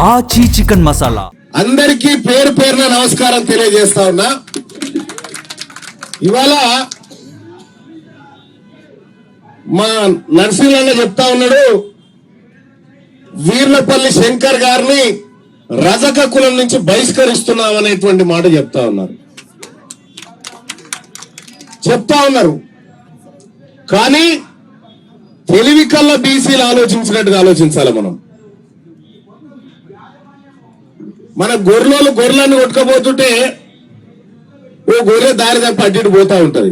ఆచి చికెన్ మసాలా అందరికీ పేరు పేరున నమస్కారం తెలియజేస్తా ఉన్నా. ఇవాళ మా నరసింహన్న చెప్తా ఉన్నాడు, వీర్లపల్లి శంకర్ గారిని రజక కులం నుంచి బహిష్కరిస్తున్నాం అనేటువంటి మాట చెప్తా ఉన్నారు. కానీ తెలివి కల్లా బీసీలు ఆలోచించినట్టుగా ఆలోచించాలి. మన గొర్రెలను కొట్టుకపోతుంటే ఓ గొర్రె దారి తప్ప అడ్డు పోతా ఉంటది.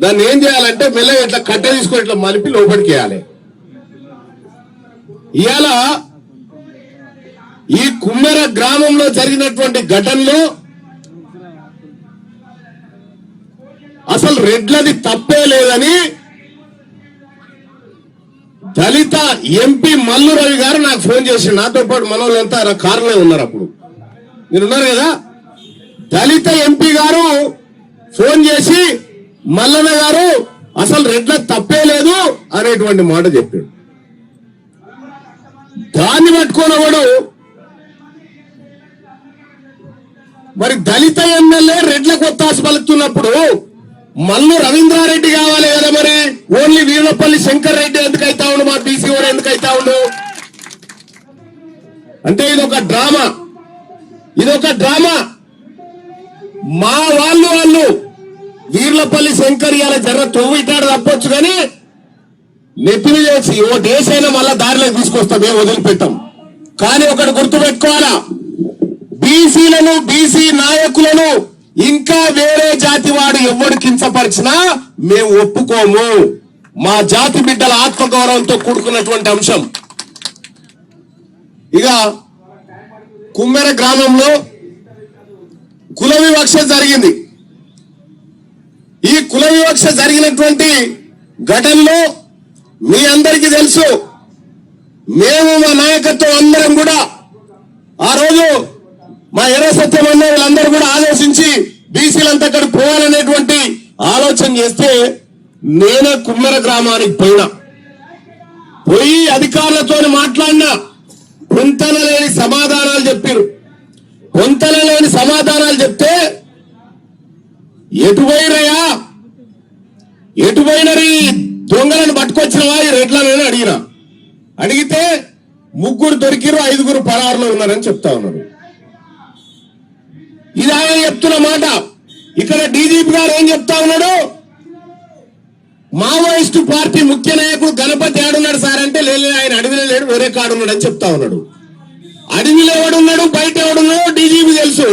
దాన్ని ఏం చేయాలంటే మెల్లగా ఇట్లా కట్ట తీసుకొని ఇట్లా మలిపి లోపలికి వేయాలి. ఇవాళ ఈ కుమ్మెర గ్రామంలో జరిగినటువంటి ఘటనలో అసలు రెడ్లది తప్పే లేదని దళిత ఎంపీ మల్లు రవి గారు నాకు ఫోన్ చేసి, నాతో పాటు మనోళ్ళంతా కారులో ఉన్నారు, అప్పుడు మీరున్నారు కదా. దళిత ఎంపీ గారు ఫోన్ చేసి మల్లన్న గారు అసలు రెడ్ల తప్పే లేదు అనేటువంటి మాట చెప్పాడు. దాన్ని పట్టుకోనవాడు మరి దళిత ఎమ్మెల్యే రెడ్ల కొత్తాస పలుకుతున్నప్పుడు మల్లు రవీంద్రారెడ్డి కావాలి కదా, మరి ఓన్లీ వీర్లపల్లి శంకర్ రెడ్డి ఎందుకైతా ఉండు, మా బీసీ వాడు ఎందుకైతా ఉండు అంటే ఇదొక డ్రామా. మా వాళ్ళు వీర్లపల్లి శంకర్ ఇవాళ జర్ర తొవ్విటాడు తప్పొచ్చు, కానీ నెప్పిని చేసి ఓ డేసైనా మళ్ళా దారిలోకి తీసుకొస్తాం, మేము వదిలిపెట్టాం. కానీ ఒకటి గుర్తుపెట్టుకోవాలా, బీసీలను బీసీ నాయకులను ఇంకా వేరే జాతి వాడు ఎవడు కించపరిచినా మేము ఒప్పుకోము. మా జాతి బిడ్డల ఆత్మగౌరవంతో కూడుకున్నటువంటి అంశం. ఇక కుమ్మెర గ్రామంలో కుల వివక్ష జరిగింది. ఈ కుల వివక్ష జరిగినటువంటి ఘటనలో మీ అందరికీ తెలుసు, మేము మా నాయకత్వం అందరం కూడా ఆ రోజు మా ఎర్ర సత్యమన్న వీళ్ళందరూ కూడా ఆలోచించి బీసీలంతా అక్కడ పోవాలనేటువంటి ఆలోచన చేస్తే నేనే కుమ్మెర గ్రామానికి పోయి అధికారులతో మాట్లాడినా. పొంతన లేని సమాధానాలు చెప్తే ఎటు పోయినరి దొంగలను పట్టుకొచ్చినవా ఈ రెడ్లని అడిగితే 3 దొరికిరు, 5 పరారులో ఉన్నారని చెప్తా ఉన్నారు. ఇది ఆయన చెప్తున్న మాట. ఇక్కడ డీజీపీ గారు ఏం చెప్తా ఉన్నాడు, మావోయిస్టు పార్టీ ముఖ్య నాయకుడు గణపతి ఏడున్నాడు సార్ అంటే, లేదు ఆయన అడవిలో లేడు, వేరే కాడున్నాడు అని చెప్తా ఉన్నాడు. అడవిలో ఎవడున్నాడు, బయట ఎవడున్నాడు డీజీపీ తెలుసు.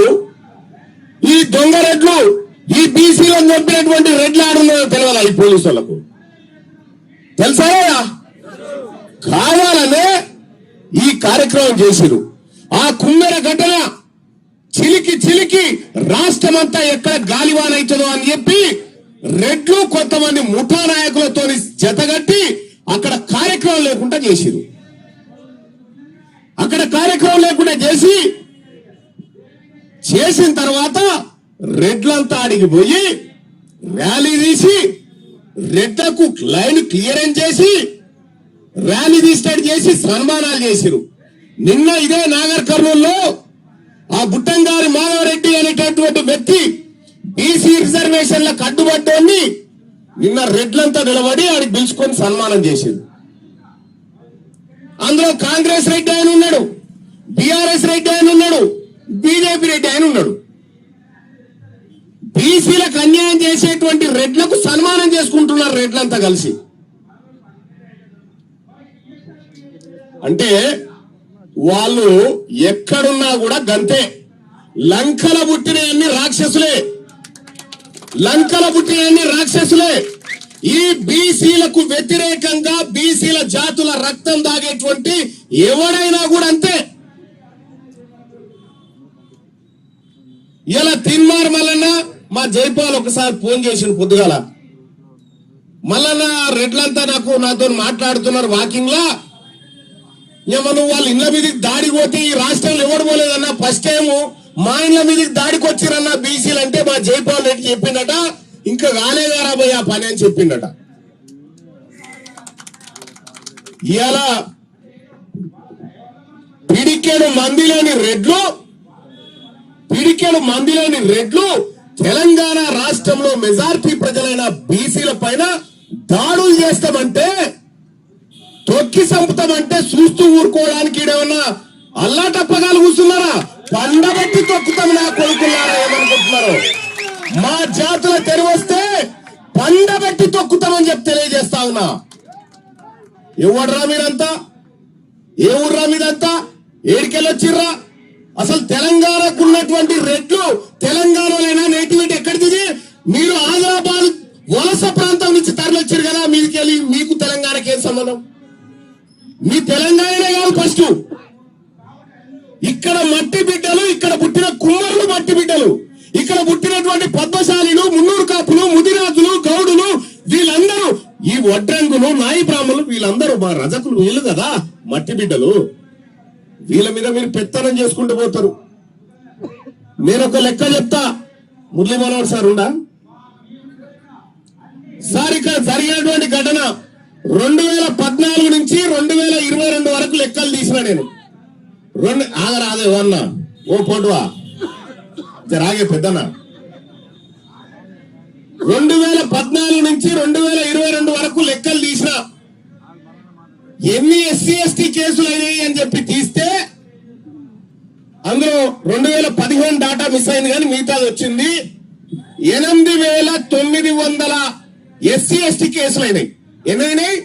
ఈ దొంగ రెడ్లు, ఈ బీసీలో చంపినటువంటి రెడ్లు ఆడున్నాడో తెలియాలా ఈ పోలీసు వాళ్ళకు? తెలుసా? కావాలనే ఈ కార్యక్రమం చేసిరు. ఆ కుమ్మెర ఘటన చిలికి రాష్ట్రమంతా ఎక్కడ గాలివానవుతుందో అని చెప్పి రెడ్లు కొంతమంది ముఠా నాయకులతో జతగట్టి అక్కడ కార్యక్రమం లేకుండా చేసిరు. చేసిన తర్వాత రెడ్లంతా ఆడికి పోయి ర్యాలీ తీసి రెడ్లకు లైన్ క్లియరెన్స్ చేసి ర్యాలీ తీస్టార్ట్ చేసి సన్మానాలు చేసిరు. నిన్న ఇదే నాగర్ కర్నూలులో ఆ బుట్టంగారి మాధవరెడ్డి అనేటటువంటి వ్యక్తి బీసీ రిజర్వేషన్లకు అడ్డుపడ్డాన్ని నిన్న రెడ్లంతా నిలబడి ఆడికి పిలుచుకొని సన్మానం చేసింది. అందులో కాంగ్రెస్ రెడ్డి ఆయన ఉన్నాడు, బీఆర్ఎస్ రెడ్డి ఆయన ఉన్నాడు, బీజేపీ రెడ్డి ఆయన ఉన్నాడు. బీసీలకు అన్యాయం చేసేటువంటి రెడ్లకు సన్మానం చేసుకుంటున్నారు రెడ్లంతా కలిసి. అంటే వాళ్ళు ఎక్కడున్నా కూడా గంతే. లంకల పుట్టినవన్నీ రాక్షసులే. ఈ బీసీలకు వ్యతిరేకంగా బీసీల జాతుల రక్తం దాగేటువంటి ఎవడైనా కూడా అంతే. ఇలా తిన్మార్ మల్లన్న మా జైపాల్ ఒకసారి ఫోన్ చేసిన పొద్దుగాల, మల్లన్న రెడ్లంతా నాతో మాట్లాడుతున్నారు వాకింగ్ లా, ఏమన్నా వాళ్ళ ఇళ్ల మీదకి దాడికి పోతే ఈ రాష్ట్రంలో ఎవడు పోలేదన్నా, ఫస్ట్ టైం మా ఇళ్ల మీదకి దాడికి వచ్చిరన్నా బీసీలు అంటే మా జైపాల్ రెడ్డి చెప్పిండట. ఇంకా కాలేదారా పోయి ఆ పని అని చెప్పిండట. ఇవాళ పిడికెడు మందిలోని రెడ్లు తెలంగాణ రాష్ట్రంలో మెజారిటీ ప్రజలైన బీసీల పైన దాడులు చేస్తామంటే, తొక్కి చంపుతామంటే చూస్తూ ఊరుకోవడానికి ఏమన్నా అల్లాటప్పగాలు కూర్చున్నారా? పండబెట్టి తొక్కుతాం నా కొడుకున్నారా ఏమనుకుంటున్నారు? మా జాతుల తెరవస్తే పండబెట్టి తొక్కుతామని చెప్పి తెలియజేస్తా ఉన్నా. ఎవడ్రా మీరంతా? ఏ ఊర్రా మీరంతా? ఏడికెళ్ళొచ్చిర్రా? అసలు తెలంగాణకు ఉన్నటువంటి రెడ్లు తెలంగాణలో నేటివిటీ ఎక్కడిది? మీరు ఆదిలాబాద్ వలస ప్రాంతం నుంచి తరలిచ్చారు కదా, మీదికెళ్ళి మీకు తెలంగాణకి ఏం సంబంధం? మీ తెలంగాణనే కాదు, ఫస్ట్ ఇక్కడ మట్టి బిడ్డలు, ఇక్కడ పుట్టిన కుమ్మరులు మట్టి బిడ్డలు, ఇక్కడ పుట్టినటువంటి పద్మశాలీలు, మున్నూరు కాపులు, ముదిరాజులు, గౌడులు, వీళ్ళందరూ ఈ వడ్రంగులు, నాయి బ్రాహ్మణులు, వీళ్ళందరూ మా రజకులు వీళ్ళు కదా మట్టి బిడ్డలు. వీళ్ళ మీద మీరు పెత్తనం చేసుకుంటూ పోతారు. నేను ఒక లెక్క చెప్తా. మురళీ మనోహర్ సార్ ఉండా సార్, ఇక్కడ జరిగినటువంటి ఘటన 2014 నుంచి 2022 వరకు లెక్కలు తీసిన నేను. ఆగరాదే అన్న ఓ పోటువా రాగే పెద్దనా. 2014 నుంచి 2022 వరకు లెక్కలు తీసిన. ఎన్ని SC/ST కేసులు అయినాయి అని చెప్పి తీస్తే అందులో 2015 డాటా మిస్ అయింది కానీ మిగతాది వచ్చింది. 8,900 SC/ST కేసులు అయినాయి. ఎన్నైనాయి?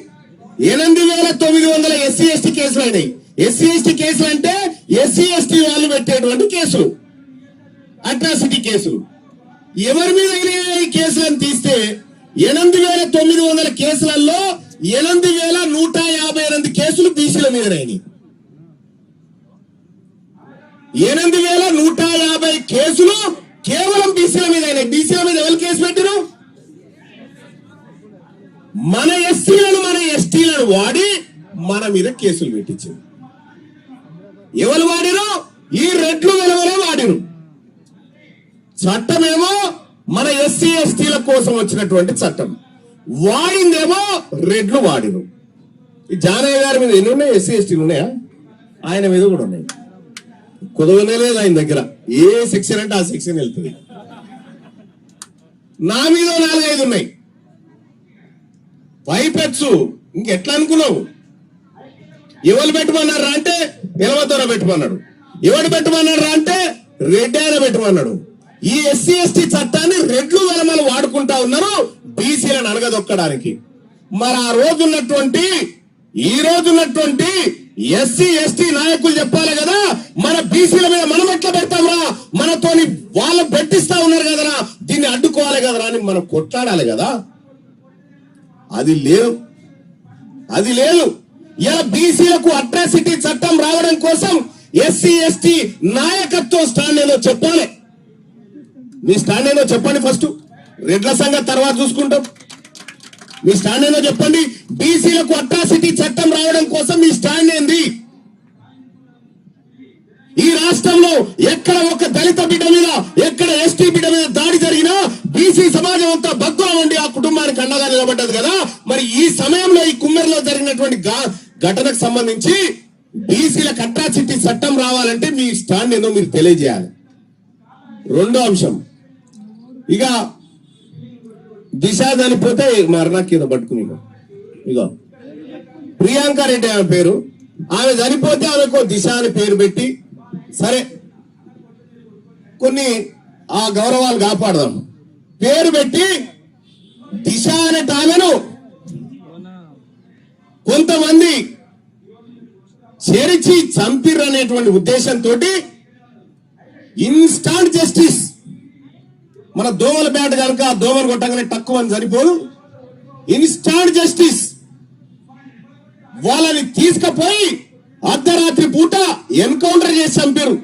8,900 SC/ST కేసులు అయినాయి. SC/ST కేసులు అంటే SC/ST వాళ్ళు పెట్టేటువంటి కేసులు, అట్రాసిటీ కేసులు. ఎవరి మీద ఈ కేసులను తీస్తే 8,900 కేసులలో 8,158 కేసులు బీసీల మీదనైనాయి. 8,150 కేసులు కేవలం బీసీల మీద అయినాయి. బీసీల మీద ఎవరు కేసు పెట్టిరు? మన ఎస్సీలను, మన ఎస్టీలను వాడి మన మీద కేసులు పెట్టించారు. ఎవరు వాడిరు? ఈ రెడ్లు వెలవలే వాడిరు. చట్టమేమో మన SC/STల కోసం వచ్చినటువంటి చట్టం, వాడిందేమో రెడ్లు వాడిరు. ఈ జానయ్య గారి మీద ఎన్ని ఉన్నాయి? SC/STలు ఉన్నాయా? ఆయన మీద కూడా ఉన్నాయి. కుదవనే లేదు ఆయన దగ్గర. ఏ సెక్షన్ అంటే ఆ సెక్షన్ వెళ్తుంది. నా మీద 4-5 ఉన్నాయి. పైపెచ్చు ఇంకెట్లా అనుకున్నావు? ఎవరు పెట్టమన్నారా అంటే నిలవతోనే పెట్టమన్నాడు. ఎవడు పెట్టమన్నారా అంటే రెడ్డి ఆయన పెట్టమన్నాడు. ఈ SC/ST చట్టాన్ని రెడ్లు వెలమలు వాడుకుంటా ఉన్నారు బీసీలను అణగదొక్కడానికి. మరి ఆ రోజున్నటువంటి ఈ రోజున్నటువంటి SC/ST నాయకులు చెప్పాలి కదా, మన బీసీల మీద మనం ఎట్లా పెడతాంరా, మనతోని వాళ్ళు పెట్టిస్తా ఉన్నారు కదరా, దీన్ని అడ్డుకోవాలి కదరా అని మనం కొట్లాడాలి కదా. అది లేదు. ఇలా బీసీలకు అట్రాసిటీ చట్టం రావడం కోసం SC/ST నాయకత్వం స్టాండ్ ఏదో చెప్పాలి. మీ స్టాండ్ ఏదో చెప్పండి ఫస్ట్. రెడ్ల సంగతి తర్వాత చూసుకుంటాం. మీ స్టాండ్ ఏదో చెప్పండి. బీసీలకు అట్రాసిటీ చట్టం రావడం కోసం మీ స్టాండ్ ఏంది? ఈ రాష్ట్రంలో ఎక్కడ ఒక దళిత బిడ్డ మీద, ఎక్కడ ST బిడ్డ మీద దాడి జరిగినా బీసీ సమాజం అంతా భక్తుల ఉండి ఆ కుటుంబానికి అండగా నిలబడ్డది కదా. మరి ఈ సమయంలో ఈ కుమ్మెరలో జరిగినటువంటి ఘటనకు సంబంధించి బీసీలకు అట్రాసిటీ చట్టం రావాలంటే మీ స్టాండ్ ఏదో మీరు తెలియజేయాలి. రెండో అంశం, ఇక దిశ చనిపోతే మరణాకి ఏదో పట్టుకుని ఇగో ప్రియాంక రెడ్డి ఆమె పేరు, ఆమె చనిపోతే ఆమెకు దిశ అని పేరు పెట్టి సరే కొన్ని ఆ గౌరవాలు కాపాడదాం పేరు పెట్టి దిశ అనే ఆమెను కొంతమంది చేర్చి చంపిర్రు అనేటువంటి ఉద్దేశంతో ఇన్స్టాంట్ జస్టిస్, మన దోమల బ్యాట్ కనుక దోమలు కొట్టగానే తక్కువ అని సరిపోదు, ఇన్స్టాంట్ జస్టిస్ వాళ్ళని తీసుకుపోయి అర్ధరాత్రి పూట ఎన్కౌంటర్ చేసి చంపారు.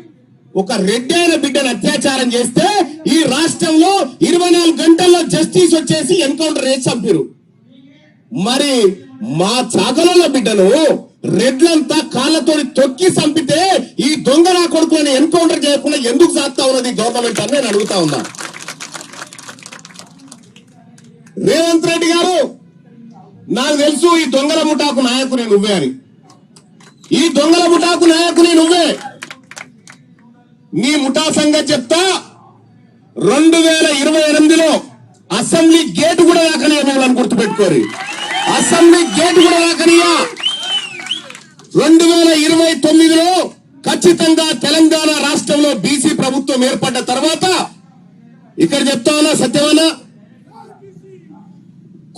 ఒక రెడ్డి అయిన బిడ్డను అత్యాచారం చేస్తే ఈ రాష్ట్రంలో 24 గంటల్లో జస్టిస్ వచ్చేసి ఎన్కౌంటర్ చేసి చంపారు. మరి మా చాకల బిడ్డను రెడ్లంతా కాళ్ళతో తొక్కి చంపితే ఈ దొంగ నా కొడుకుని ఎన్కౌంటర్ చేయకుండా ఎందుకు సాగుతా ఉన్నది గవర్నమెంట్ అని నేను అడుగుతా ఉన్నా. రేవంత్ రెడ్డి గారు నాకు తెలుసు ఈ దొంగల ముఠాకు నాయకుడు, నువ్వే అని. ఈ దొంగల ముఠాకు నాయకుని నువ్వే. నీ ముఠా సంగతి చెప్తా. 2028లో అసెంబ్లీ గేటు కూడా రాకనియా మిమ్మల్ని గుర్తుపెట్టుకోరు. అసెంబ్లీ గేటు కూడా రాకనియా. 2029లో ఖచ్చితంగా తెలంగాణ రాష్ట్రంలో బీసీ ప్రభుత్వం ఏర్పడ్డ తర్వాత ఇక్కడ చెప్తా ఉన్నా సత్యమన్నా,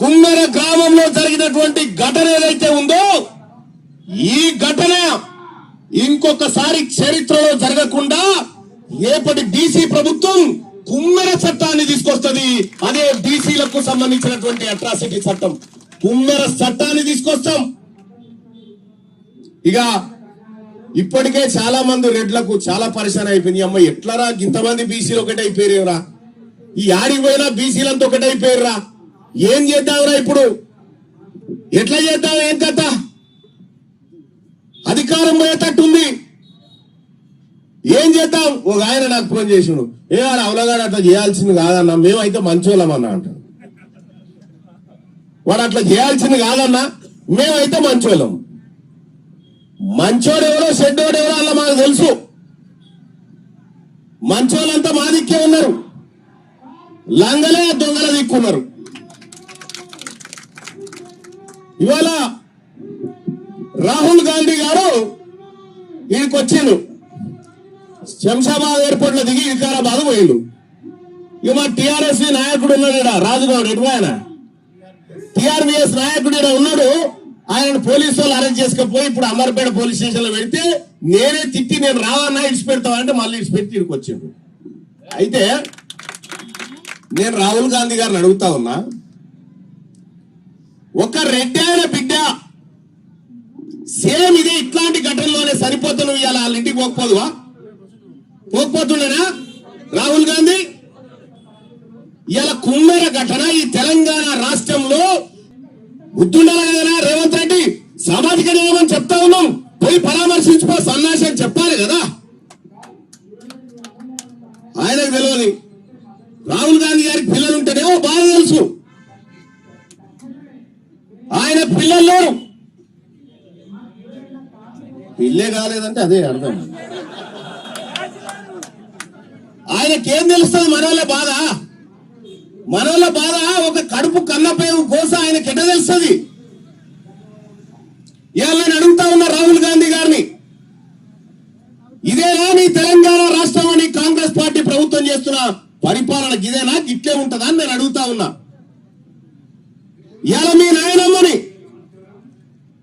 కుమ్మెర గ్రామంలో జరిగినటువంటి ఘటన ఏదైతే ఉందో ఈ ఘటన ఇంకొకసారి చరిత్రలో జరగకుండా రేపటి బీసీ ప్రభుత్వం కుమ్మెర చట్టాన్ని తీసుకొస్తుంది. అదే బీసీలకు సంబంధించినటువంటి అట్రాసిటీ చట్టం, కుమ్మెర చట్టాన్ని తీసుకొస్తాం. ఇక ఇప్పటికే చాలా మంది రెడ్లకు చాలా పరిశాన్ అయిపోయింది. అమ్మ ఎట్లరా ఇంతమంది బీసీలు ఒకటి అయిపోయారా, ఈ ఆడికి పోయినా బీసీలంతా ఒకటి అయిపోయారా, ఏం చేద్దాంరా ఇప్పుడు, ఎట్లా చేద్దాం, ఏం కథ, అధికారం పోయేటట్టుంది, ఏం చేద్దాం. ఒక ఆయన నాకు ఫోన్ చేసిండు, ఏ ఆడ అవలగాడు అట్లా చేయాల్సింది కాదన్నా, మేమైతే మంచోళ్ళమన్నా అంట. వాడు అట్లా చేయాల్సింది కాదన్నా, మేమైతే మంచోళ్ళం. మంచోడెవరో చెడ్డోడెవరో అలా మాకు తెలుసు. మంచోళ్ళంతా మా దిక్కే ఉన్నారు, లంగలే దొంగల దిక్కున్నారు. ఇవాళ రాహుల్ గాంధీ గారు ఈయనకి వచ్చిండు, శంషాబాద్ ఎయిర్పోర్ట్ లో దిగి వికారాబాద్ పోయిండు. ఇక మా టిఆర్ఎస్ నాయకుడు ఉన్నాడు రాజుగౌడ్, ఎటు ఆయన టిఆర్బిఎస్ నాయకుడు ఉన్నాడు. ఆయన పోలీసు వాళ్ళు అరెస్ట్ చేసుకుపోయి ఇప్పుడు అమర్పేట పోలీస్ స్టేషన్ లో పెడితే నేనే తిట్టి నేను రావన్నా ఇడిచి పెడతావా అంటే మళ్ళీ ఇడిచి పెట్టి ఇక్కడికి వచ్చిండు. అయితే నేను రాహుల్ గాంధీ గారిని అడుగుతా ఉన్నా, ఒక రెడ్డి అయిన బిడ్డ సేమ్ ఇదే ఇట్లాంటి ఘటనలోనే సరిపోతే నువ్వు ఇవాళ వాళ్ళ ఇంటికి పోకపోదువా, పోకపోతుండేనా రాహుల్ గాంధీ? ఇవాళ కుమ్మెర ఘటన ఈ తెలంగాణ రాష్ట్రంలో బుద్ధుండాలన్నా రేవంత్ రెడ్డి సామాజిక న్యాయం అని చెప్తా ఉన్నాం, పోయి పరామర్శించుకో సన్నాసి అని చెప్పాలి కదా. ఆయనకు తెలియదు, రాహుల్ గాంధీ గారికి పిల్లలు ఉంటేనేమో బాగా తెలుసు. ఆయన పిల్లలు లేరు, పిల్లే కాలేదంటే అదే అర్థం. ఆయనకేం తెలుస్తుంది మనోళ్ళ బాధ? మనోళ్ళ బాధ ఒక కడుపు కన్నపేరు కోస ఆయనకి ఎట్ట తెలుస్తుంది? ఇవాళ నేను అడుగుతా ఉన్నా రాహుల్ గాంధీ గారిని, ఇదేనా నీ తెలంగాణ రాష్ట్రంలో నీ కాంగ్రెస్ పార్టీ ప్రభుత్వం చేస్తున్న పరిపాలనకి ఇదేనా, ఇట్లే ఉంటుందా అని నేను అడుగుతా ఉన్నా. ఇవాళ మీ నాయనమ్మని,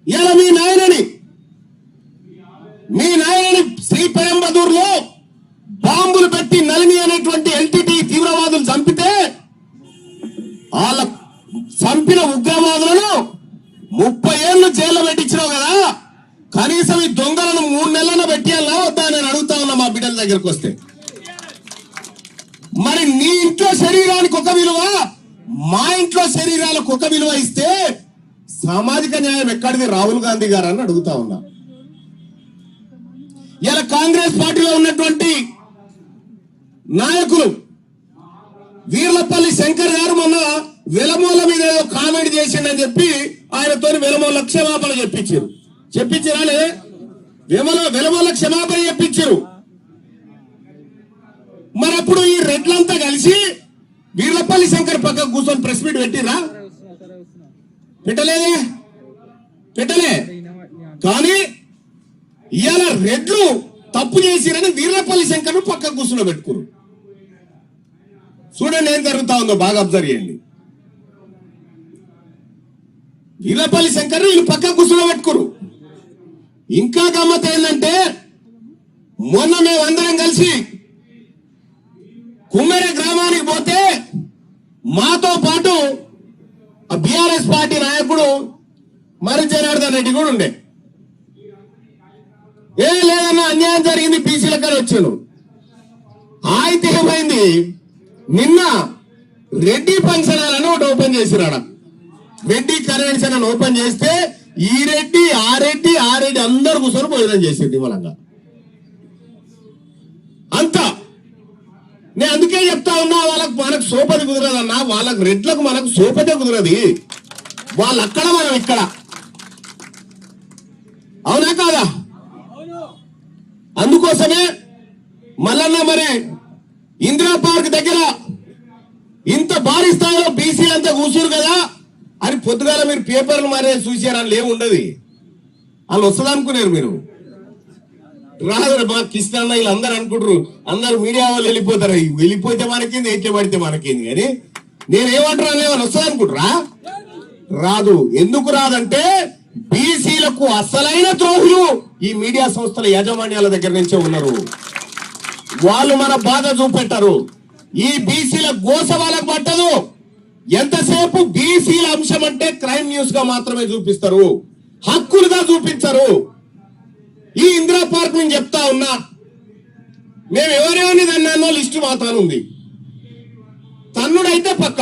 ఇవాళ మీ నాయనని శ్రీపెరంబదూరులో బాంబులు పెట్టి నలిని అనేటువంటి ఎల్టీటీ తీవ్రవాదులు చంపితే వాళ్ళ చంపిన ఉగ్రవాదులను 30 ఏళ్లు జైల్లో పెట్టించినావు కదా, కనీసం ఈ దొంగలను 3 నెలలను పెట్టేయాలా వద్దా నేను అడుగుతా ఉన్నా మా బిడ్డల దగ్గరకు వస్తే. మరి నీ ఇంట్లో శరీరానికి ఒక విలువ, మా ఇంట్లో శరీరాలకు ఒక విలువ ఇస్తే సామాజిక న్యాయం ఎక్కడిది రాహుల్ గాంధీ గారు అని అడుగుతా ఉన్నా. ఇలా కాంగ్రెస్ పార్టీలో ఉన్నటువంటి నాయకులు వీర్లపల్లి శంకర్ గారు మొన్న వెలమూల మీద ఏదో కామెంట్ చేసిండని చెప్పి ఆయనతో వెలమూల క్షమాపణ చెప్పించారా లేదా? వెలమూల క్షమాపణ చెప్పించారు. మరి అప్పుడు ఈ రెడ్లంతా కలిసి వీర్లపల్లి శంకర్ పక్కకు కూర్చొని ప్రెస్ మీట్ పెట్టిరా? పెట్టలే. కానీ ఇవాళ రెడ్లు తప్పు చేసిరని వీర్లపల్లి శంకర్ పక్కకు కూర్చుని పెట్టుకురు. చూడండి ఏం జరుగుతా ఉందో, బాగా అబ్జర్వ్ చేయండి. వీర్లపల్లి శంకర్ వీళ్ళు పక్కకు కూర్చుని పెట్టుకురు. ఇంకా గమ్మత్ ఏంటంటే మొన్న మేమందరం కలిసి కుమ్మెర గ్రామానికి పోతే మాతో పాటు బీఆర్ఎస్ పార్టీ నాయకుడు మరి జనార్దన్ రెడ్డి కూడా ఉండే. ఏం లేదన్నా అన్యాయం జరిగింది బీసీల కానీ వచ్చాను. అయితే ఏమైంది, నిన్న రెడ్డి ఫంక్షన్ హాల్ అని ఒకటి ఓపెన్ చేసిరాడ. రెడ్డి కన్వెన్షన్ అని ఓపెన్ చేస్తే ఈ రెడ్డి ఆ రెడ్డి అందరు కూర్చొని భోజనం చేసేది మూలంగా అంతా. నేను అందుకే చెప్తా ఉన్నా, మనకు సోపతి కుదరదన్నా, వాళ్ళకు రెడ్లకు మనకు సోపతే కుదరది. వాళ్ళు అక్కడ మనం ఇక్కడ. అవునా కాదా? అందుకోసమే మల్లన్న మరి ఇందిరా పార్క్ దగ్గర ఇంత భారీ స్థాయిలో బీసీలంతా కూర్చురు కదా అని పొద్దుగాల మీరు పేపర్లు మరే చూసారని ఏముండదు. వాళ్ళు వస్తుంది అనుకున్నారు మీరు. రాదు మా కృష్ణ వీళ్ళందరూ అనుకుంటారు, అందరు మీడియా వాళ్ళు వెళ్ళిపోతారు. వెళ్ళిపోతే మనకేంది, ఎట్లా పడితే మనకేంది. కానీ నేనేమంటారు ఏమని వస్తుంది అనుకుంటారా? రాదు. ఎందుకు రాదంటే బీసీలకు అసలైన ద్రోహులు ఈ మీడియా సంస్థల యాజమాన్యాల దగ్గర నుంచే ఉన్నారు. వాళ్ళు మన బాధ చూపెట్టారు. ఈ బీసీల గోస వాళ్ళకు పట్టదు. ఎంతసేపు బీసీల అంశం అంటే క్రైమ్ న్యూస్ గా మాత్రమే చూపిస్తారు, హక్కులుగా చూపించరు. ఈ ఇందిరా పార్క్ నేను చెప్తా ఉన్నా, మేము ఎవరెవరిని తన్నానో లిస్టు మాతానుంది. తన్నుడైతే పక్క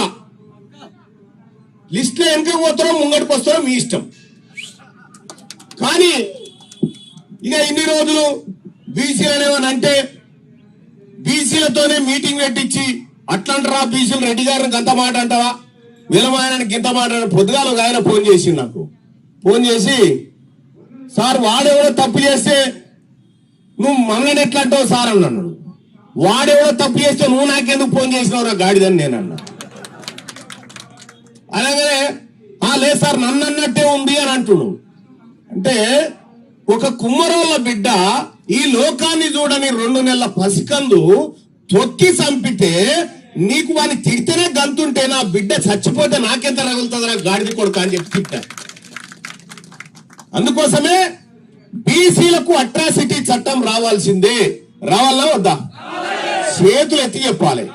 లిస్ట్ లో వెనక పోతారో ముంగడికి వస్తారో మీ ఇష్టం. కానీ ఇక ఇన్ని రోజులు బీసీలు అనేవని అంటే బీసీలతోనే మీటింగ్ పెట్టించి అట్లంటారా బీసీలు రెడ్డి గారిని గంత మాట అంటావా, విలమాయనానికి గింత మాట. పొద్దుగాల ఒక ఆయన ఫోన్ చేసి నాకు ఫోన్ చేసి, సార్ వాడెవడో తప్పు చేస్తే నువ్వు మంగని ఎట్లా అంటావు సార్ అన్నాడు. వాడెవడో తప్పు చేస్తే నువ్వు నాకెందుకు ఫోన్ చేసినావు రా గాడిదని నేను అన్నా. అలాగనే లేదు సార్ నన్ను అన్నట్టే ఉంది అని అంటున్నాడు. అంటే ఒక కుమ్మరోళ్ళ బిడ్డ ఈ లోకాన్ని చూడని 2 నెలల పసికందు తొక్కి చంపితే నీకు వాడిని తిడితేనే గంతుంటే నా బిడ్డ చచ్చిపోతే నాకెంత రగులుతుందిరా గాడిది కొడుకు అని చెప్పి తిట్టా. అందుకోసమే బీసీలకు అట్రాసిటీ చట్టం రావాల్సిందే. రావాలా వద్దా? చేతులు ఎత్తి చెప్పాలి.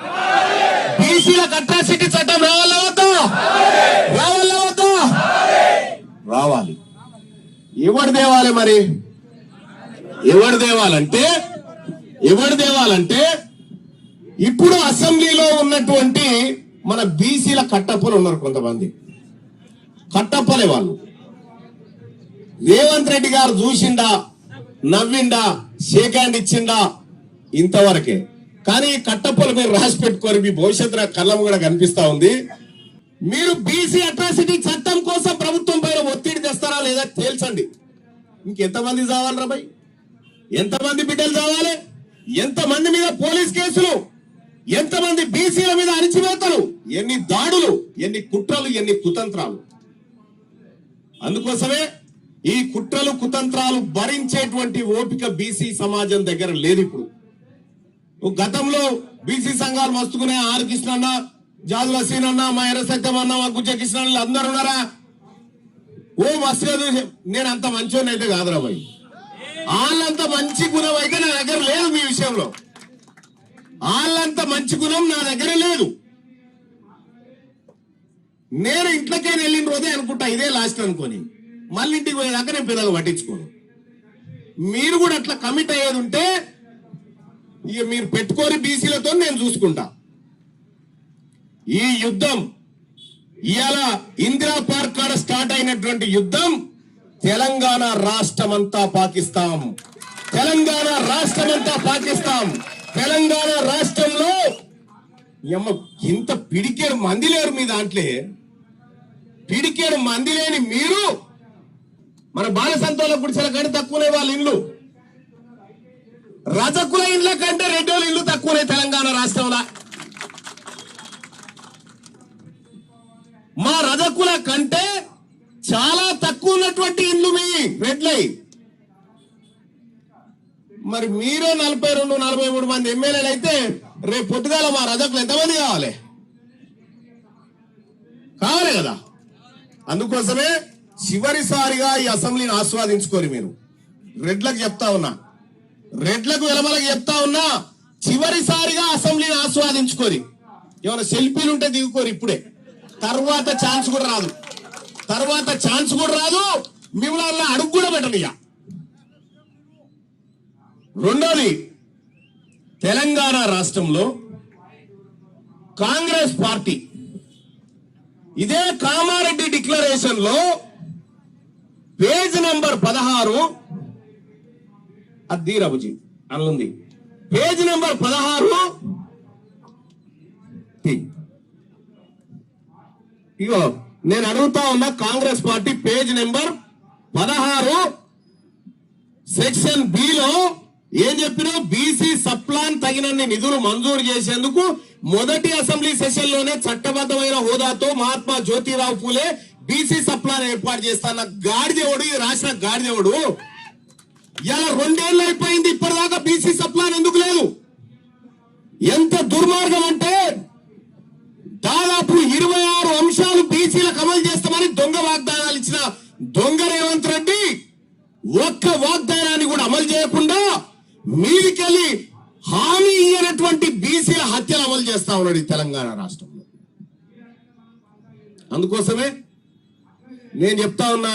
బీసీలకు అట్రాసిటీ చట్టం రావాలా వద్దా? రావాలా వద్దా? రావాలి. ఎవడు దేవాలి మరి? ఎవడు దేవాలంటే ఇప్పుడు అసెంబ్లీలో ఉన్నటువంటి మన బీసీల కట్టప్పలు ఉన్నారు. కొంతమంది కట్టప్పలే వాళ్ళు. రేవంత్ రెడ్డి గారు చూసిండా, నవ్విండా, షేక్ హ్యాండ్ ఇచ్చిండా, ఇంతవరకే. కానీ కట్టప్పలు మీరు రాసి పెట్టుకోరు, మీ భవిష్యత్తు కళ్ళం కూడా కనిపిస్తా ఉంది. మీరు బీసీ అట్రాసిటీ చట్టం కోసం ప్రభుత్వం పైన ఒత్తిడి తెస్తారా లేదా తేల్చండి. ఇంకెంతమంది చావాలి రా భయ్? ఎంతమంది బిడ్డలు చావాలి? ఎంతమంది మీద పోలీస్ కేసులు, ఎంతమంది బీసీల మీద అణిచివేతలు, ఎన్ని దాడులు, ఎన్ని కుట్రలు, ఎన్ని కుతంత్రాలు. అందుకోసమే ఈ కుట్రలు కుతంత్రాలు భరించేటువంటి ఓపిక బీసీ సమాజం దగ్గర లేదు. ఇప్పుడు గతంలో బీసీ సంఘాలు మస్తుకునే ఆర్ కృష్ణ అన్న, జాజుల సీన్ అన్న, మా ఎర్ర సత్యం అన్న, మా గుజ్జ కృష్ణ అందరు ఉన్నారా? ఓ మస్తుగా చూసి నేను అంత మంచోని అయితే కాదురా భయ్. వాళ్ళంత మంచి గుణం అయితే నా దగ్గర లేదు. మీ విషయంలో వాళ్ళంత మంచి గుణం నా దగ్గర లేదు. నేను ఇంట్లోకే వెళ్ళిన రోజే అనుకుంటా ఇదే లాస్ట్ అనుకోని, మళ్ళీ ఇంటికి పోయేదాకా నేను పిల్లలు పట్టించుకోను. మీరు కూడా అట్లా కమిట్ అయ్యేది ఉంటే ఇక మీరు పెట్టుకోని బీసీలతో నేను చూసుకుంటా. ఈ యుద్ధం ఇవాళ ఇందిరా పార్క్ కాడ స్టార్ట్ అయినటువంటి యుద్ధం తెలంగాణ రాష్ట్రమంతా పాకిస్తాం. తెలంగాణ రాష్ట్రమంతా పాకిస్తాం. తెలంగాణ రాష్ట్రంలో ఇంత పిడికేడు మంది లేరు మీ దాంట్లో. పిడికేడు మంది లేని మీరు మన బాలసంతోల గుడిసెల కంటే తక్కువనే వాళ్ళ ఇల్లు, రజకుల ఇళ్ల కంటే రెడ్డోళ్ళ ఇల్లు తక్కువనే తెలంగాణ రాష్ట్రంలో. మా రజకుల కంటే చాలా తక్కువ ఉన్నటువంటి ఇల్లు మీ రెడ్లై. మరి మీరు 42-43 మంది ఎమ్మెల్యేలు అయితే రేపు పొద్దుగాల మా రజకులు ఎంతమంది కావాలి కదా? అందుకోసమే చివరిసారిగా ఈ అసెంబ్లీని ఆస్వాదించుకోరు. మీరు రెడ్లకు చెప్తా ఉన్నా, రెడ్లకు వెలమలకు చెప్తా ఉన్నా, చివరిసారిగా అసెంబ్లీని ఆస్వాదించుకోరి. ఏమైనా సెల్ఫీలు ఉంటే దిగుకోరు ఇప్పుడే. తర్వాత ఛాన్స్ కూడా రాదు. మిమ్మల్ని అడుగు కూడా పెట్టండి. రెండోది, తెలంగాణ రాష్ట్రంలో కాంగ్రెస్ పార్టీ ఇదే కామారెడ్డి డిక్లరేషన్ లో పేజ్ నంబర్ 16 అద్దీరాబుజీ అనుంది. పేజ్ నంబర్ 16 ఇగో నేను అడుగుతా ఉన్నా, Congress party page number 16 section below ఏం చెప్పినా బీసీ సప్లాన్ తగినన్ని నిధులు మంజూరు చేసేందుకు మొదటి అసెంబ్లీ సెషన్ లోనే చట్టబద్ధమైన హోదాతో మహాత్మా జ్యోతిరావు పూలే బీసీ సప్లాన్ ఏర్పాటు చేస్తాన్న గాడిదేవుడు, ఈ రాసిన గాడిదేవుడు ఇలా 2 ఏళ్ళు అయిపోయింది, ఇప్పటిదాకా బీసీ సప్లాన్ ఎందుకు లేదు? ఎంత దుర్మార్గం అంటే దాదాపు 26 అంశాలు బీసీలకు అమలు చేస్తామని దొంగ వాగ్దానాలు ఇచ్చిన దొంగ రేవంత్ రెడ్డి ఒక్క వాగ్దానాన్ని కూడా అమలు చేయకుండా మీదికెళ్ళి హామీ ఇయ్యనటువంటి బీసీల హత్యలు అమలు చేస్తా ఉన్నాడు ఈ తెలంగాణ రాష్ట్రంలో. అందుకోసమే నేను చెప్తా ఉన్నా,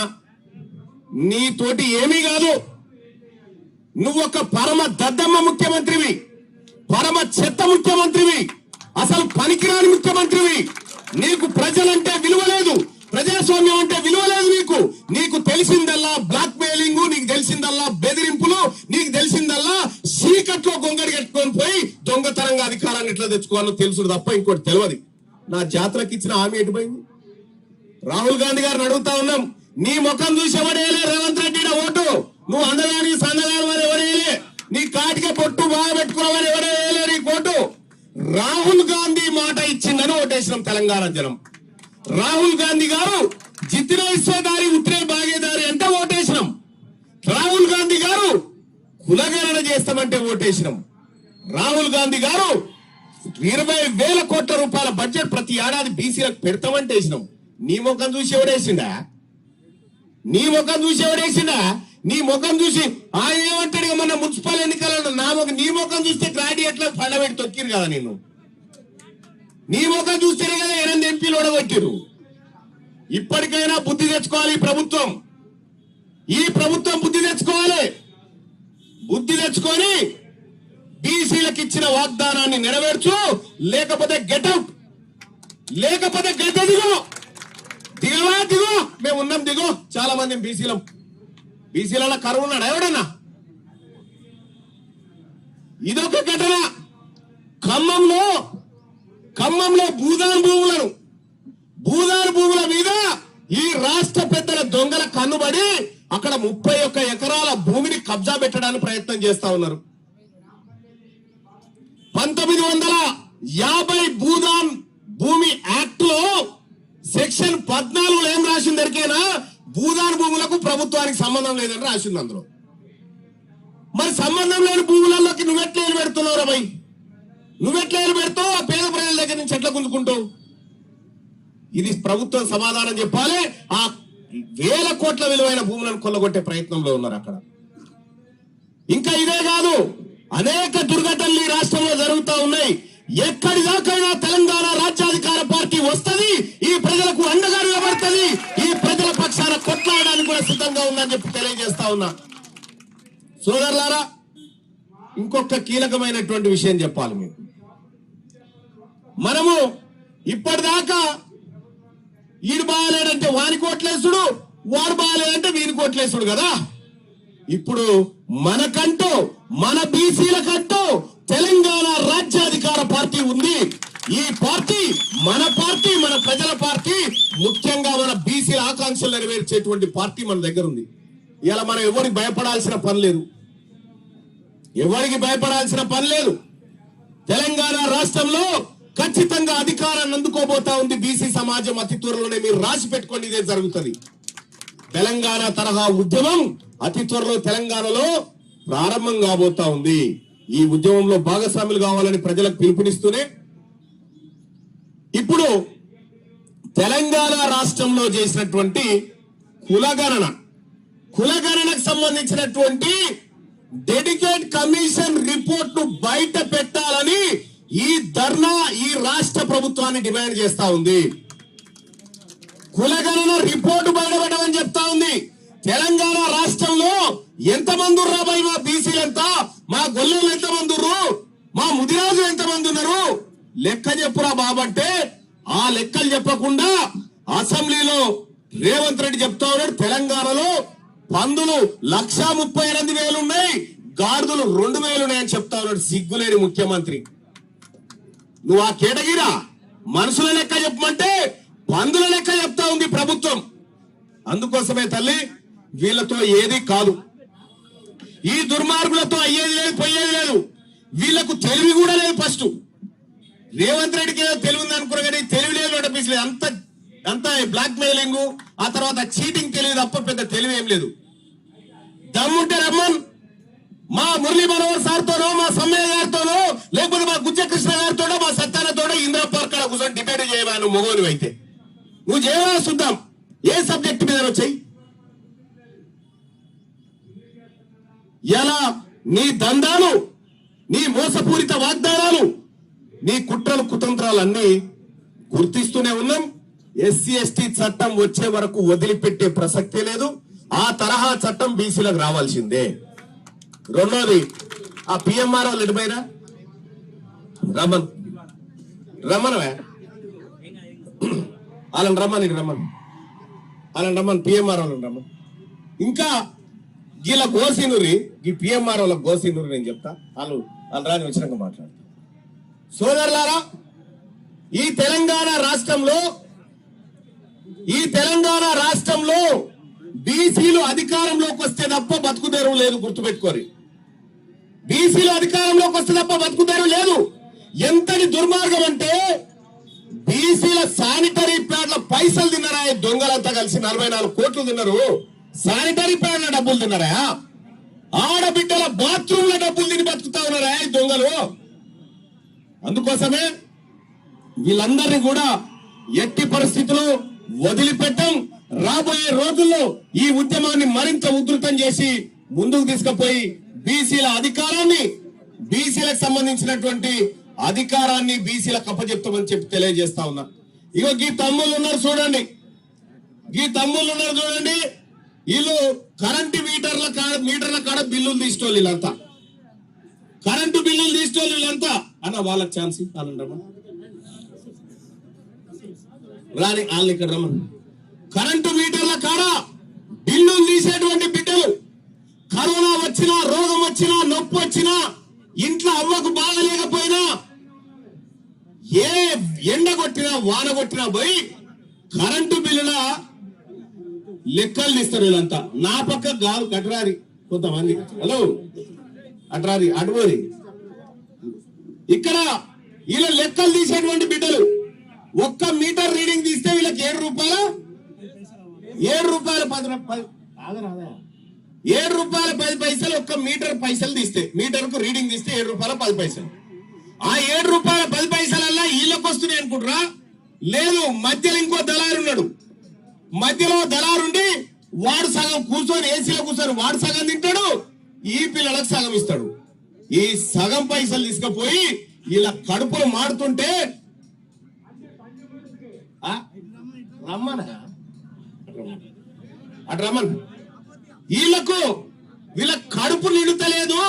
నీతోటి ఏమీ కాదు, నువ్వొక పరమ దద్దమ్మ ముఖ్యమంత్రివి, పరమ చెత్త ముఖ్యమంత్రివి, అసలు పనికిరాని ముఖ్యమంత్రివి. నీకు ప్రజలంటే విలువ లేదు, ప్రజాస్వామ్యం అంటే విలువ లేదు. నీకు తెలిసిందల్లా బ్లాక్ మెయిలింగ్, నీకు తెలిసిందల్లా బెదిరింపులు, నీకు తెలిసిందల్లా చీకట్లో గొంగడి కట్టుకొని పోయి దొంగతనంగా అధికారాన్ని ఎట్లా తెచ్చుకోవాలో తెలుసు తప్ప ఇంకోటి తెలియదు. నా జాతరకు ఇచ్చిన హామీ ఎటుపోయింది? రాహుల్ గాంధీ గారిని అడుగుతా ఉన్నాం, నీ ముఖం చూసి ఎవడేలే రేవంత్ రెడ్డి ఓటు? నువ్వు అందగాని సందగాని వారు ఎవరేలే, నీ కాటికే పొట్టు బాగా పెట్టుకున్నావని ఎవరేలే నీ ఓటు? రాహుల్ గాంధీ మాట ఇచ్చిందని ఓటేసినాం తెలంగాణ జనం. రాహుల్ గాంధీ గారు జితిన ఇస్సేదారి ఉత్తరే భాగేదారి అంటే ఓటేసినాం. రాహుల్ గాంధీ గారు కులగణన చేస్తామంటే ఓటేసినాం. రాహుల్ గాంధీ గారు 20,000 కోట్ల రూపాయల బడ్జెట్ ప్రతి ఏడాది బీసీలకు పెడతామంటే వేసినాం. నీ ముఖం చూసి ఎవడేసిండా? నీ ముఖం చూసి ఎవడేసిండా? నీ ముఖం చూసి ఏమంటాడు మన మున్సిపల్ ఎన్నికలలో నీ ముఖం చూస్తే గ్రాడ్యుయేట్ల ఫండమెంట్ తొక్కిరు కదా. నీ ముఖం చూస్తేనే కదా 8 ఎంపీలు ఓడగొట్టిరు. ఇప్పటికైనా బుద్ధి తెచ్చుకోవాలి ఈ ప్రభుత్వం బుద్ధి తెచ్చుకోవాలి. బుద్ధి తెచ్చుకొని బీసీలకు ఇచ్చిన వాగ్దానాన్ని నెరవేర్చు, లేకపోతే గెట్అవుట్, లేకపోతే గెట్ దిగో. మేము ఉన్నాం, దిగో. చాలా మంది బీసీలలో కరువు ఉన్నాడు ఎవడన్నా? ఇదొక ఘటన. ఖమ్మంలో భూదాన్ భూముల మీద ఈ రాష్ట్ర పెద్దల దొంగల కన్నుబడి అక్కడ 31 ఎకరాల భూమిని కబ్జా పెట్టడానికి ప్రయత్నం చేస్తా ఉన్నారు. 1950 భూదాన్ భూమి యాక్ట్ లో సెక్షన్ 14 ఏం రాసింది ఎరికేనా? భూదాన్ భూములకు ప్రభుత్వానికి సంబంధం లేదని రాసింది అందులో. మరి సంబంధం లేని భూములలోకి నువ్వెట్లా ఏలు పెడుతున్నావు రా భయ్? నువ్వెట్లా ఏలు పెడతావు? ఆ పేద ప్రజల దగ్గర నుంచి ఎట్లా గుంజుకుంటావు? ఇది ప్రభుత్వం సమాధానం చెప్పాలి. ఆ 1000 కోట్ల విలువైన భూములను కొల్లగొట్టే ప్రయత్నంలో ఉన్నారు అక్కడ. ఇంకా ఇదే కాదు, అనేక దుర్ఘటనలు ఈ రాష్ట్రంలో జరుగుతూ ఉన్నాయి. ఎక్కడి దాకైనా తెలంగాణ రాజ్యాధికార పార్టీ వస్తుంది, ఈ ప్రజలకు అండగా నిలబడుతుంది, ఈ ప్రజల పక్షాన కొట్లాడడానికి కూడా సిద్ధంగా ఉందని చెప్పి తెలియజేస్తా ఉన్నా. సోదరులారా, ఇంకొక కీలకమైనటువంటి విషయం చెప్పాలి మీకు. మనము ఇప్పటిదాకా ఈడు బాగాలేడంటే వాని కోట్లేసుడు, వాడు బాగాలేదంటే వీని కోట్లేసుడు కదా. ఇప్పుడు మనకంటూ, మన బీసీలకంటూ తెలంగాణ రాజ్యాధికార పార్టీ ఉంది. ఈ పార్టీ మన ప్రజల పార్టీ, ముఖ్యంగా మన బీసీల ఆకాంక్షలు నెరవేర్చేటువంటి పార్టీ మన దగ్గర ఉంది. ఇలా మనం ఎవరికి భయపడాల్సిన పని లేదు. తెలంగాణ రాష్ట్రంలో ఖచ్చితంగా అధికారాన్ని అందుకోబోతా ఉంది బీసీ సమాజం. అతి త్వరలోనే మీరు రాసి పెట్టుకోండి, ఇదే జరుగుతుంది. తెలంగాణ తరహా ఉద్యమం అతి త్వరలో తెలంగాణలో ప్రారంభం కాబోతా ఉంది. ఈ ఉద్యమంలో భాగస్వాములు కావాలని ప్రజలకు పిలుపునిస్తూనే ఇప్పుడు తెలంగాణ రాష్ట్రంలో చేసినటువంటి కులగణనకు సంబంధించినటువంటి డెడికేట్ కమిషన్ రిపోర్ట్ ను బయట పెట్టాలని ఈ ధర్నా ఈ రాష్ట్ర ప్రభుత్వాన్ని డిమాండ్ చేస్తా ఉంది. కులగణన రిపోర్టు బయటపెట్టమని చెప్తా ఉంది. తెలంగాణ రాష్ట్రంలో ఎంతమంది రాబాయి? మా బీసీలు ఎంత, మా గొల్లలు ఎంతమంది ఉర్రు, మా ముదిరాజు ఎంతమంది ఉన్నారు లెక్క చెప్పురా బాబంటే, ఆ లెక్కలు చెప్పకుండా అసెంబ్లీలో రేవంత్ రెడ్డి చెప్తా ఉన్నాడు తెలంగాణలో పందులు 138,000 ఉన్నాయి, గాడిదలు 2,000 ఉన్నాయని చెప్తా ఉన్నాడు. సిగ్గులేని ముఖ్యమంత్రి. నువ్వు ఆ కేటగిరా మనుషుల లెక్క చెప్పమంటే పందుల లెక్క చెప్తా ఉంది ప్రభుత్వం. అందుకోసమే తల్లి, వీళ్ళతో ఏది కాదు. ఈ దుర్మార్గులతో అయ్యేది లేదు, పోయేది లేదు. వీళ్లకు తెలివి కూడా లేదు. ఫస్ట్ రేవంత్ రెడ్డికి ఏదో తెలివి ఉంది అనుకున్నారు, కానీ తెలివి లేదు నడిపించలేదు. అంత బ్లాక్ మెయిలింగ్, ఆ తర్వాత చీటింగ్ తెలివి తప్ప పెద్ద తెలివి ఏం లేదు. దమ్ముంటే రమ్మన్, మా మురళీ మనోహర్ సార్తోనో, మా సమ్మయ్య గారితోనో, లేకపోతే మా గుజ్జకృష్ణ గారితోనో, మా సత్యానతోనో ఇందిరా పార్క్ కూర్చొని డిబేట్ చేయవా? నువ్వు మొగోని అయితే నువ్వు చేయవా? చూద్దాం ఏ సబ్జెక్ట్ మీద వచ్చాయి. ఎలా నీ దందాలు, నీ మోసపూరిత వాగ్దానాలు, నీ కుట్రలు కుతంత్రాలు అన్ని గుర్తిస్తూనే ఉన్నాం. ఎస్సీ ఎస్టీ చట్టం వచ్చే వరకు వదిలిపెట్టే ప్రసక్తే లేదు. ఆ తరహా చట్టం బీసీలకు రావాల్సిందే. రెండోది, ఆ పిఎంఆర్ వాళ్ళు ఎడిపోయినా రమ్మన్ రమ్మనవే వాళ్ళని రమ్మని వాళ్ళని రమ్మని పిఎంఆర్ వాళ్ళని రమ్మని. ఇంకా వీళ్ళ గోసీనూరి, ఈ పిఎంఆర్ వాళ్ళ గోసీనూరి నేను చెప్తా, వాళ్ళు రాని వచ్చినాక మాట్లాడతా. సోదరులారా, ఈ తెలంగాణ రాష్ట్రంలో బీసీలు అధికారంలోకి వస్తే తప్ప బతుకుదేరు లేదు. గుర్తుపెట్టుకోరు, బీసీలు అధికారంలోకి వస్తే తప్ప బతుకుదేరు లేదు. ఎంతటి దుర్మార్గం అంటే బీసీల శానిటరీ ప్యాడ్ల పైసలు తిన్నారా దొంగలంతా కలిసి? 44 కోట్లు తిన్నారు. శానిటరీ ప్యాడ్ల డబ్బులు తిన్నారా? ఆడబిడ్డల బాత్రూమ్ల డబ్బులు తిని బతుకుతా ఉన్నారా ఈ దొంగలు? అందుకోసమే వీళ్ళందరినీ కూడా ఎట్టి పరిస్థితుల్లో వదిలిపెట్టం. రాబోయే రోజుల్లో ఈ ఉద్యమాన్ని మరింత ఉధృతం చేసి ముందుకు తీసుకుపోయి బీసీల అధికారాన్ని, బీసీలకు సంబంధించినటువంటి అధికారాన్ని బీసీలకు అప్పచెప్తామని చెప్పి తెలియజేస్తా ఉన్నా. ఇగో ఈ తమ్ముళ్ళు ఉన్నారు చూడండి, వీళ్ళు కరెంటు మీటర్ల కాడ బిల్లులు తీసుకోవాలి. వీళ్ళంతా కరెంటు బిల్లులు తీసుకోవాలి. వీళ్ళంతా అన్న వాళ్ళకి ఛాన్స్ వాళ్ళని రాని వాళ్ళని ఇక్కడ రమ్మని. కరెంటు మీటర్ల కాడ బిల్లులు తీసేటువంటి బిడ్డలు, కరోనా వచ్చినా, రోగం వచ్చినా, నొప్పి వచ్చినా, ఇంట్లో అవ్వకు బాగలేకపోయినా, ఏ ఎండ కొట్టినా వాన కొట్టినా పోయి కరెంటు బిల్లుల లెక్కలు తీస్తారు వీళ్ళంతా. నా పక్క గారు కట్రారి కొంతమంది, హలో అట్రారి అటువరి, ఇక్కడ వీళ్ళ లెక్కలు తీసేటువంటి బిడ్డలు ఒక్క మీటర్ రీడింగ్ తీస్తే వీళ్ళకి 7 రూపాయలు 10 పైసలు ఒక్క మీటర్ పైసలు తీస్తే, మీటర్ కు రీడింగ్ తీస్తే 7 రూపాయల 10 పైసలు. ఆ 7 రూపాయల 10 పైసలల్లా వీళ్ళకి వస్తున్నాయి అనుకుంటారా? లేదు, మధ్యలో ఇంకో దళారు ఉన్నాడు. మధ్యలో దళారుండి వాడు సగం కూర్చొని ఏసీలో కూర్చొని వాడు సగం తింటాడు, ఈ పిల్లలకు సగం ఇస్తాడు. ఈ సగం పైసలు తీసుకుపోయి వీళ్ళ కడుపులు మాడుతుంటే రమ్మన్ వీళ్ళ కడుపు నిండుతలేదు.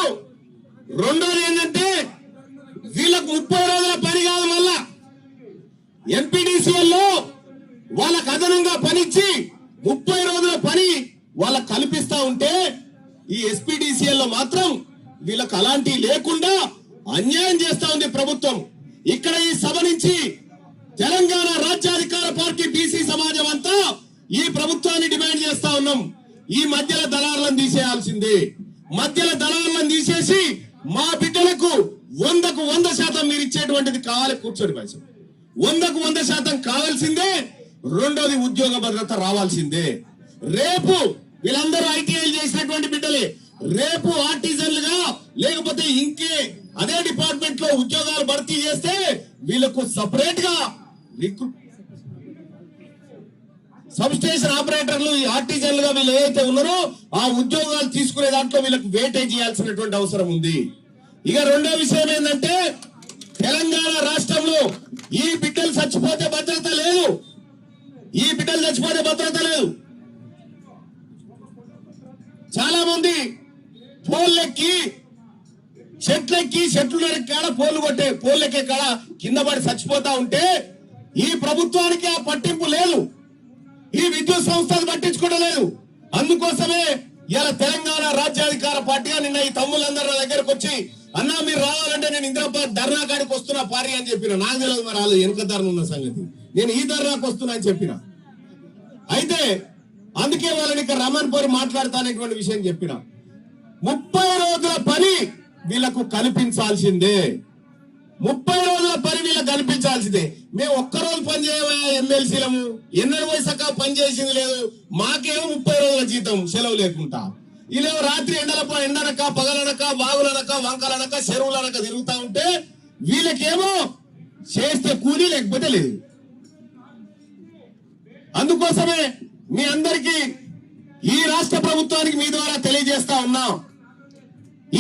రెండోది ఏంటంటే వీళ్ళకు 30 రోజుల పని కాదు, మళ్ళా ఎంపీడీసీఎల్లో వాళ్ళకు అదనంగా పనిచ్చి 30 రోజుల పని వాళ్ళకు కల్పిస్తా ఉంటే, ఈ ఎస్పీడీసీఎల్లో మాత్రం వీళ్ళకు అలాంటివి లేకుండా అన్యాయం చేస్తా ఉంది ప్రభుత్వం. ఇక్కడ ఈ సభ నుంచి తెలంగాణ రాజ్యాధికార పార్టీ బీసీ సమాజం అంతా ఈ ప్రభుత్వాన్ని డిమాండ్ చేస్తా ఉన్నాం. ఈ మధ్యల దళారులను తీసేయాల్సిందే. మధ్యల దళారులను తీసేసి మా బిడ్డలకు 100కు 100% మీరు ఇచ్చేటువంటిది కావాలి. కూర్చొని పైసలు 100కు 100% కావాల్సిందే. రెండోది, ఉద్యోగ భద్రత రావాల్సిందే. రేపు వీళ్ళందరూ ఐటీఐ చేసినటువంటి బిడ్డలే, రేపు ఆర్టిజన్లుగా లేకపోతే ఇంకే అదే డిపార్ట్మెంట్ లో ఉద్యోగాలు భర్తీ చేస్తే వీళ్ళకు సపరేట్ గా సబ్ స్టేషన్ ఆపరేటర్లు, ఈ ఆర్టిజన్లుగా వీళ్ళు ఏదైతే ఉన్నారో ఆ ఉద్యోగాలు తీసుకునే దాంట్లో వీళ్ళకు వేటేజ్ చేయాల్సినటువంటి అవసరం ఉంది. ఇక రెండో విషయం ఏంటంటే, తెలంగాణ రాష్ట్రంలో ఈ బిడ్డలు చచ్చిపోతే భద్రత లేదు. చాలా మంది పోల్లెక్కి చెట్లు కాడ పోల్లెక్కే కాడ కింద పడి చచ్చిపోతా ఉంటే ఈ ప్రభుత్వానికి ఆ పట్టింపు లేదు, ఈ విద్యుత్ సంస్థలు పట్టించుకోవడం లేదు. అందుకోసమే ఇలా తెలంగాణ రాజ్యాధికార పార్టీగా నిన్న ఈ తమ్ముళ్ళందరూ నా దగ్గరకు వచ్చి, అన్నా మీరు రావాలంటే నేను ఇందిరాబాద్ ధర్నా కాడికి వస్తున్నా పారి అని చెప్పిన. నాకు తెలియదు మరి వాళ్ళు వెనుక ధరణ ఉన్న సంగతి. నేను ఈ ధర్నాకు వస్తున్నా అని చెప్పిన. అయితే అందుకే వాళ్ళని ఇక్కడ రమణ్ పోరి మాట్లాడతానేటువంటి విషయం చెప్పిన. 30 పని వీళ్ళకు కల్పించాల్సిందే. 30 రోజుల పని వీళ్ళకి కల్పించాల్సిందే. మేము ఒక్కరోజు పని చేయమయ్యా ఎమ్మెల్సీలము, ఎన్నడూ వయసక పని చేసింది లేదు. మాకేమో 30 రోజుల జీతం సెలవు లేకుండా, ఇలా రాత్రి ఎండనక పగలనక బావులనక వంకలనక చెరువులనక తిరుగుతా ఉంటే వీళ్ళకేమో చేస్తే కూలీ లేకపోతే లేదు. అందుకోసమే మీ అందరికీ ఈ రాష్ట్ర ప్రభుత్వానికి మీ ద్వారా తెలియజేస్తా ఉన్నాం,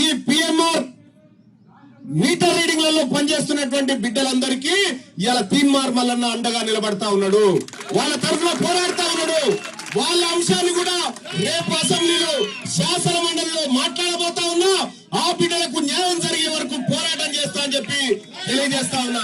ఈ పిఎంఆర్ మీటర్ రీడింగ్లలో పనిచేస్తున్నటువంటి బిడ్డలందరికీ ఇలా తీన్మార్ మల్లన్న అండగా నిలబడతా ఉన్నాడు, వాళ్ళ తరఫున పోరాడుతా ఉన్నాడు. వాళ్ళ అంశాన్ని కూడా రేపు అసెంబ్లీలో శాసన మండలిలో మాట్లాడబోతా ఉన్నా. ఆ బిడ్డలకు న్యాయం జరిగే వరకు పోరాటం చేస్తా అని చెప్పి తెలియజేస్తా ఉన్నా.